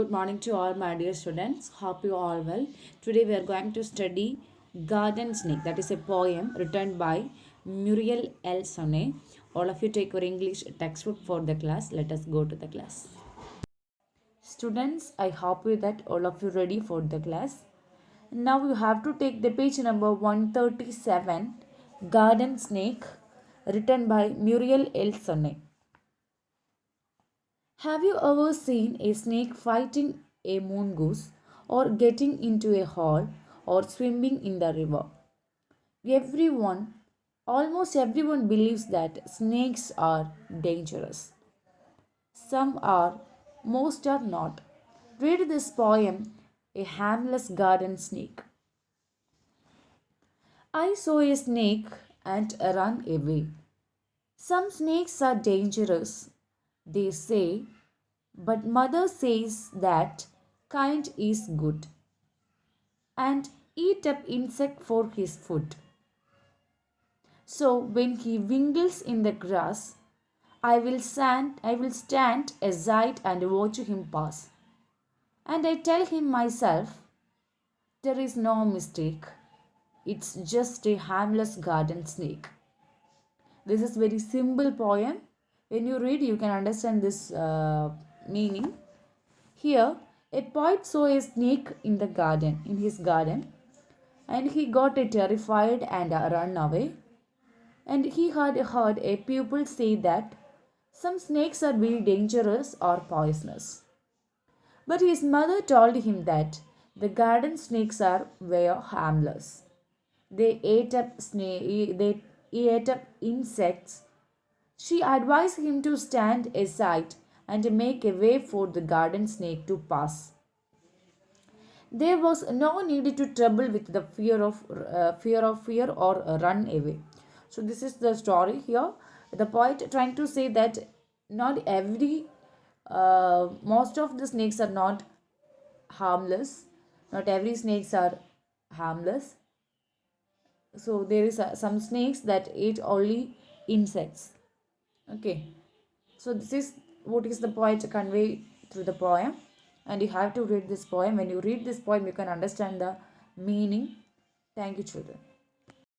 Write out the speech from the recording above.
Good morning to all my dear students. Hope you all well. Today we are going to study Garden Snake. That is a poem written by Muriel L. Sonnet. All of you take your English textbook for the class. Let us go to the class. Students, I hope you that all of you ready for the class. Now you have to take the page number 137, Garden Snake, written by Muriel L. Sonnet. Have you ever seen a snake fighting a mongoose or getting into a hole or swimming in the river? Everyone, almost everyone believes that snakes are dangerous. Some are, most are not. Read this poem, A Harmless Garden Snake. I saw a snake and ran away. Some snakes are dangerous, they say, but mother says that kind is good and eat up insect for his food. So when he wiggles in the grass, I will stand aside and watch him pass. And I tell him myself, there is no mistake. It's just a harmless garden snake. This is very simple poem. When you read, you can understand this meaning. Here, a poet saw a snake in his garden, and he got terrified and ran away. And he had heard a pupil say that some snakes are very dangerous or poisonous. But his mother told him that the garden snakes were harmless. They ate up insects. She advised him to stand aside and make a way for the garden snake to pass. There was no need to trouble with the fear or run away. So this is the story here. The poet trying to say that not every, most of the snakes are not harmless. Not every snakes are harmless. So there is some snakes that eat only insects. Okay. So this is what is the poet convey through the poem, and you have to read this poem. When you read this poem, you can understand the meaning. Thank you, children.